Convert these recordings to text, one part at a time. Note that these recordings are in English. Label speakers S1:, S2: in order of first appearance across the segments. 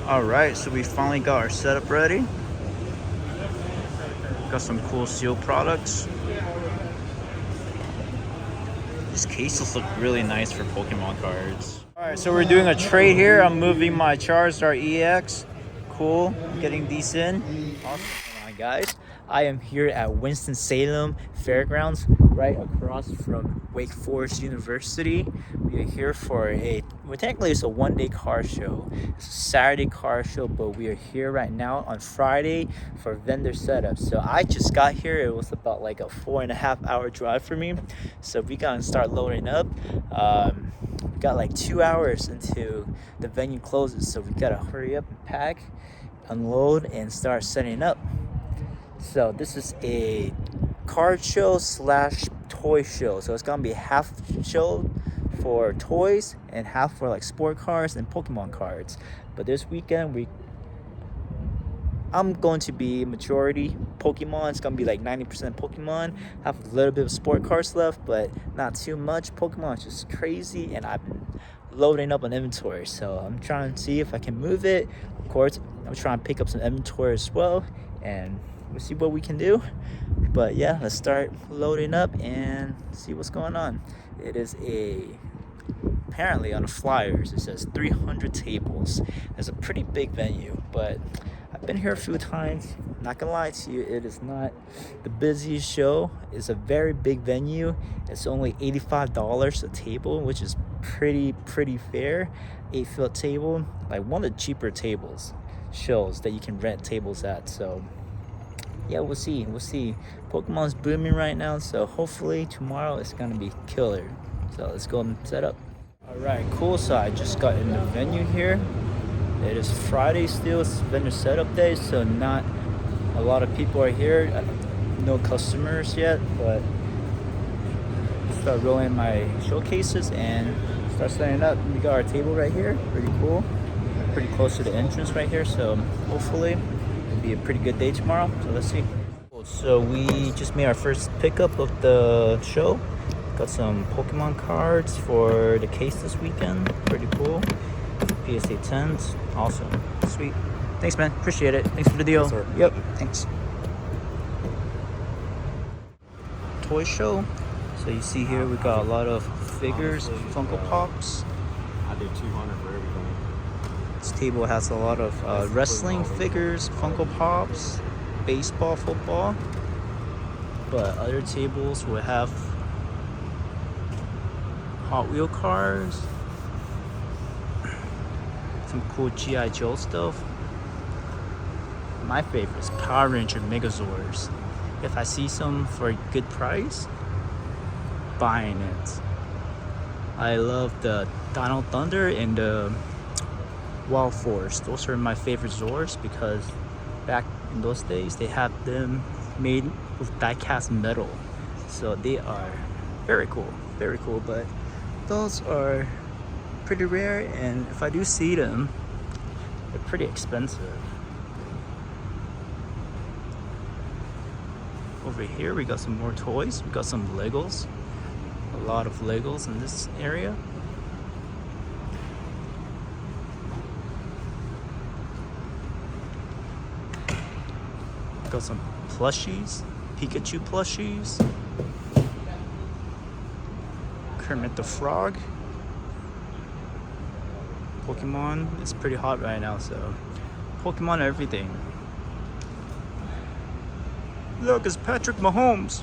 S1: Alright, so we finally got our setup ready. Got some cool seal products. These cases look really nice for Pokemon cards. Alright, so we're doing a trade here. I'm moving my Charizard EX. Cool, getting these in. Awesome. Come on, guys. I am here at Winston Salem Fairgrounds, right across from Wake Forest University. We are here for technically it's a one-day car show. It's a Saturday car show, but we are here right now on Friday for vendor setup. So I just got here. It was about like a 4.5 hour drive for me. So we gotta start loading up. We got like 2 hours until the venue closes, so we gotta hurry up and pack, unload, and start setting up. So this is a card show slash toy show. So it's gonna be half show for toys and half for like sport cards and Pokemon cards. But this weekend I'm going to be majority Pokemon. It's gonna be like 90% Pokemon. Have a little bit of sport cards left, but not too much. Pokemon is just crazy, and I've been loading up on inventory. So I'm trying to see if I can move it. Of course, I'm trying to pick up some inventory as well, and we'll see what we can do. But yeah, let's start loading up and see what's going on. It is apparently on the flyers it says 300 tables. It's a pretty big venue, but I've been here a few times. Not gonna lie to you, it is not the busiest show. It's a very big venue. It's only $85 a table, which is pretty fair. 8-foot table, like one of the cheaper tables shows that you can rent tables at. So yeah, we'll see. Pokemon's booming right now, so hopefully tomorrow it's gonna be killer. So let's go and set up. All right, cool. So I just got in the venue here. It is Friday still. It's vendor setup day, so not a lot of people are here. No customers yet, but start rolling my showcases and start setting up. We got our table right here. Pretty cool. Pretty close to the entrance right here, so hopefully it'll be a pretty good day tomorrow. So let's see. So we just made our first pickup of the show. Got some Pokemon cards for the case this weekend. Pretty cool. PSA 10s. Awesome. Sweet. Thanks, man. Appreciate it. Thanks for the deal.
S2: Yes,
S1: yep. Thanks. Toy show. So you see here we got a lot of figures, Funko Pops.
S2: I did 200 for everything.
S1: This table has a lot of wrestling figures, Funko Pops, baseball, football. But other tables will have Hot Wheel cars, some cool G.I. Joe stuff. My favorite is Power Ranger Megazords. If I see some for a good price, buying it. I love the Dino Thunder and the Wild Force. Those are my favorite Zords because back in those days they have them made with die-cast metal. So they are very cool, but those are pretty rare, and if I do see them, they're pretty expensive. Over here we got some more toys. We got some Legos. A lot of Legos in this area. Got some plushies, Pikachu plushies. Kermit the Frog. Pokemon is pretty hot right now, so Pokemon everything. Look, it's Patrick Mahomes.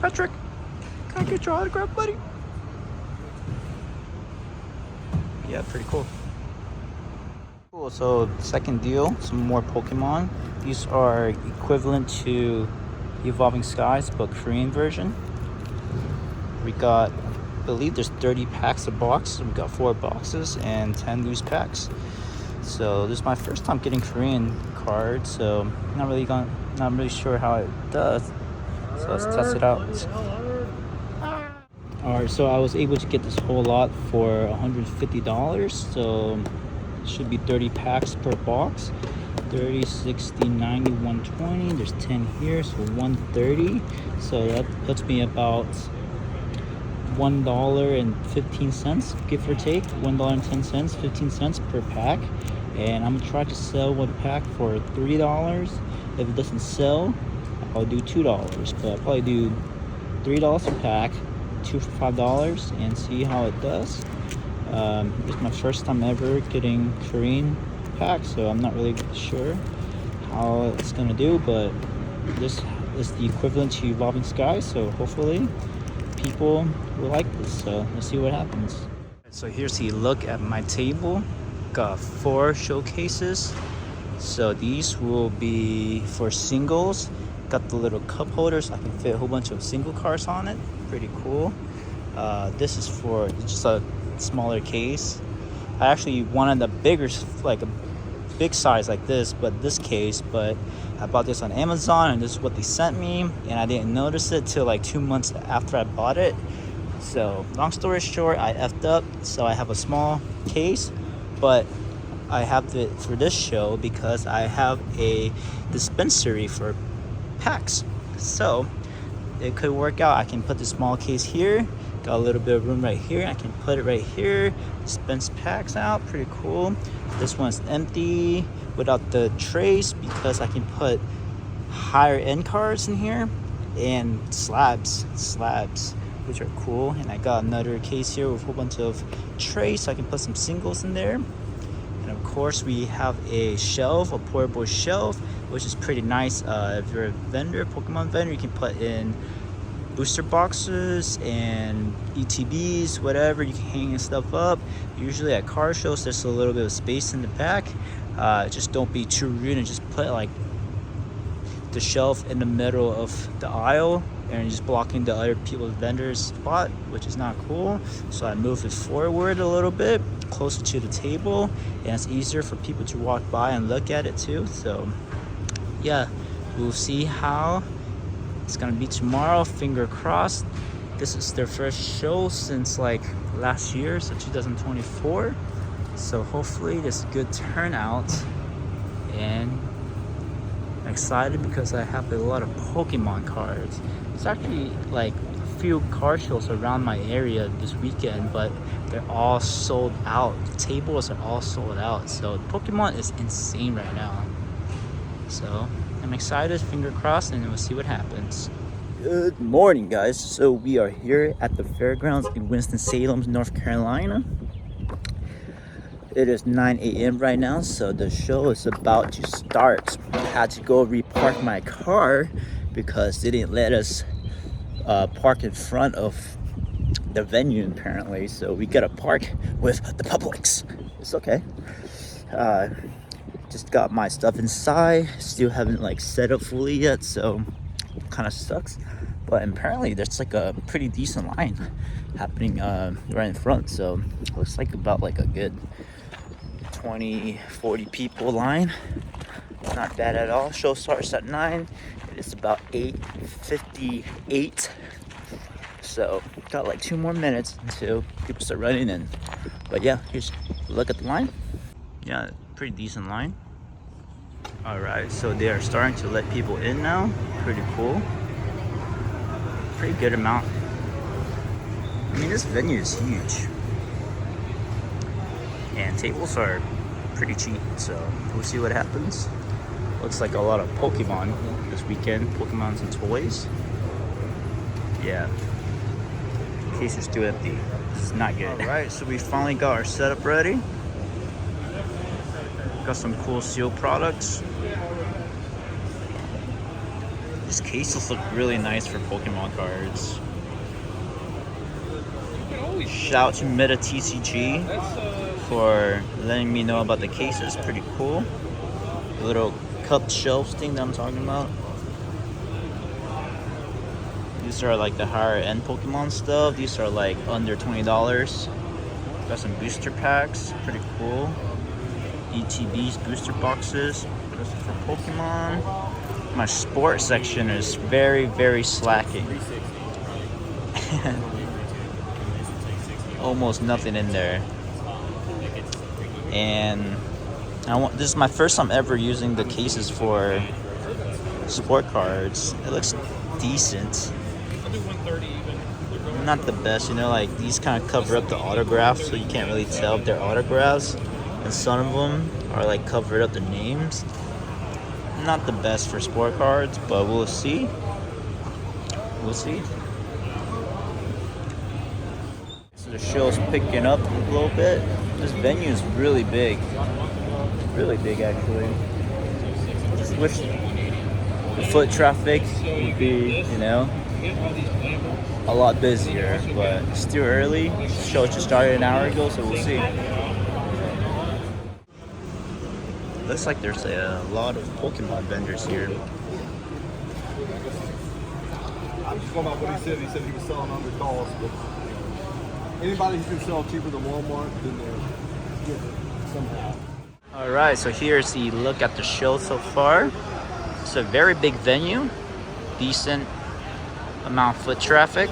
S1: Patrick, can I get your autograph, buddy? Yeah, pretty cool. Cool, so second deal, some more Pokemon. These are equivalent to Evolving Skies, but Korean version. We got, I believe there's 30 packs of boxes. We got 4 boxes and 10 loose packs. So this is my first time getting Korean cards, so not really sure how it does. So let's test it out. Alright, so I was able to get this whole lot for $150. So it should be 30 packs per box. 30, 60, 90, 120. There's 10 here, so 130. So that puts me about $1.15, give or take. $1.10, 15 cents per pack. and I'm gonna try to sell one pack for $3. If it doesn't sell, I'll do $2, but I'll probably do $3 a pack, 2 for $5, and see how it does. It's my first time ever getting Korean packs, so I'm not really sure how it's gonna do, but this is the equivalent to Evolving Sky, so hopefully people will like this. So let's see what happens. So here's the look at my table. Got 4 showcases, so these will be for singles. Got the little cup holders, I can fit a whole bunch of single cards on it. Pretty cool. This is for just a smaller case. I actually wanted a bigger, like a big size like this, but this case, but I bought this on Amazon and this is what they sent me, and I didn't notice it till like 2 months after I bought it. So long story short, I effed up, so I have a small case, but I have it for this show because I have a dispensary for packs, so it could work out. I can put the small case here, got a little bit of room right here, I can put it right here, dispense packs out. Pretty cool. This one's empty without the trays because I can put higher end cards in here and slabs, which are cool. And I got another case here with a whole bunch of trays, so I can put some singles in there. And of course we have a shelf, a portable shelf, which is pretty nice. If you're a vendor, Pokemon vendor, you can put in booster boxes and ETBs, whatever. You can hang stuff up. Usually at car shows there's a little bit of space in the back. Just don't be too rude and just put like the shelf in the middle of the aisle and just blocking the other people's vendors spot, which is not cool. So I moved it forward a little bit closer to the table, and it's easier for people to walk by and look at it too. So yeah, we'll see how it's gonna be tomorrow. Finger crossed. This is their first show since like last year, so 2024. So hopefully there's a good turnout, and I'm excited because I have a lot of Pokemon cards. It's actually like a few car shows around my area this weekend, but they're all sold out. The tables are all sold out, so Pokemon is insane right now. So I'm excited, finger crossed, and we'll see what happens. Good morning, guys. So we are here at the fairgrounds in Winston, Salem, North Carolina. It is 9 a.m. right now, so the show is about to start. I had to go repark my car because they didn't let us park in front of the venue apparently, so we gotta park with the Publix. It's okay. Just got my stuff inside, still haven't like set up fully yet, so kind of sucks. But apparently there's like a pretty decent line happening right in front, so looks like about like a good 20-40 people line. Not bad at all. Show starts at 9. It is about 8:58, so got like 2 more minutes until people start running in. But yeah, here's a look at the line. Yeah, pretty decent line. All right, so they are starting to let people in now. Pretty cool. Pretty good amount. I mean, this venue is huge, and tables are pretty cheap, so we'll see what happens. Looks like a lot of Pokemon this weekend. Pokemons and toys. Yeah. Case is too empty. This is not good. All right, so we finally got our setup ready. Got some cool sealed products. These cases look really nice for Pokemon cards. Shout out to Meta TCG for letting me know about the cases. Pretty cool. The little cup shelves thing that I'm talking about. These are like the higher end Pokemon stuff. These are like under $20. Got some booster packs. Pretty cool. ETBs, booster boxes. This is for Pokemon. My sports section is very, very slacking. Almost nothing in there. And this is my first time ever using the cases for sport cards. It looks decent. Not the best, you know, like these kind of cover up the autographs, so you can't really tell if they're autographs. And some of them are like covered up the names. Not the best for sport cards, but we'll see. We'll see. So the show's picking up a little bit. This venue is really big. Really big, actually. Just wish the foot traffic would be, a lot busier, but it's still early. The show just started an hour ago, so we'll see. Looks like there's a lot of Pokemon vendors here.
S2: I'm just going about what he said. He said he was selling under cost, but anybody who can sell cheaper than Walmart, then they're good somehow.
S1: All right, so here's the look at the show so far. It's a very big venue, decent amount of foot traffic.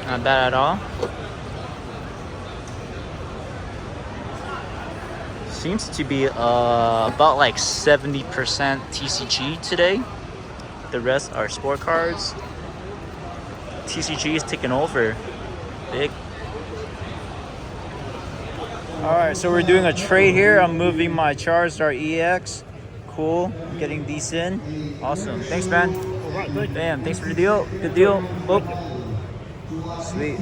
S1: Not bad at all. Seems to be about like 70% TCG today. The rest are sport cards. TCG is taking over. Big. Alright, so we're doing a trade here. I'm moving my Charizard EX. Cool. Getting these in. Awesome. Thanks, man. Bam. Thanks for the deal. Good deal. Boop. Sweet.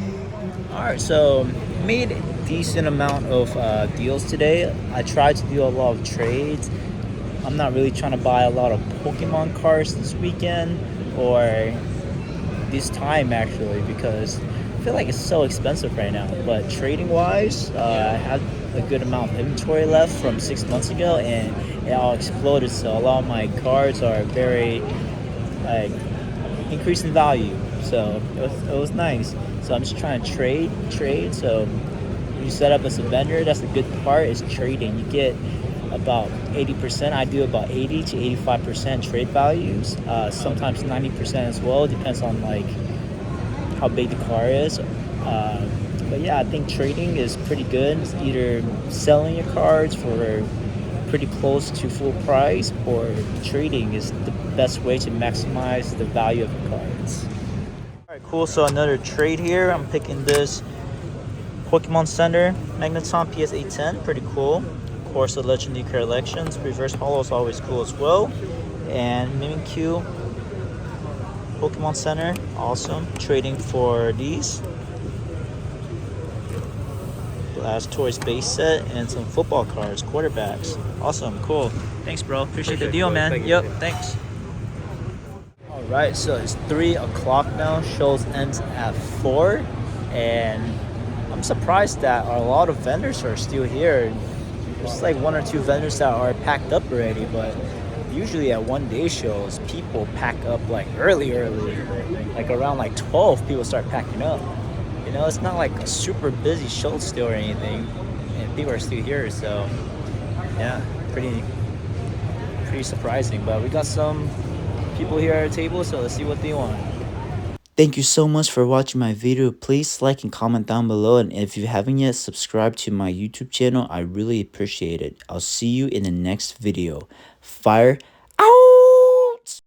S1: Alright, so made a decent amount of deals today. I tried to do a lot of trades. I'm not really trying to buy a lot of Pokemon cards this weekend or this time actually, because I feel like it's so expensive right now. But trading wise, I had a good amount of inventory left from 6 months ago, and it all exploded. So a lot of my cards are very increasing value. So it was nice. So I'm just trying to trade. So when you set up as a vendor, that's the good part, is trading. You get about 80%. I do about 80 to 85% trade values. Sometimes 90% as well. Depends on like how big the car is. But yeah, I think trading is pretty good. It's either selling your cards for pretty close to full price, or trading is the best way to maximize the value of the cards. Alright, cool. So another trade here. I'm picking this Pokemon Center Magneton PS810. Pretty cool. Of course, the Legendary Collections. Reverse Holo is always cool as well. And Mimikyu Pokemon Center. Awesome. Trading for these. Blastoise base set and some football cards, quarterbacks. Awesome, cool. Thanks, bro. Appreciate the deal, man. Yep, thanks. All right, so it's 3 o'clock now. Shows ends at 4, and I'm surprised that a lot of vendors are still here. There's like 1 or 2 vendors that are packed up already, but usually at one-day shows, people pack up like early. Like around like 12, people start packing up. It's not like a super busy show still or anything, and people are still here, so yeah, pretty surprising. But we got some people here at our table, so let's see what they want. Thank you so much for watching my video. Please like and comment down below, and if you haven't yet, subscribe to my YouTube channel. I really appreciate it. I'll see you in the next video. Fire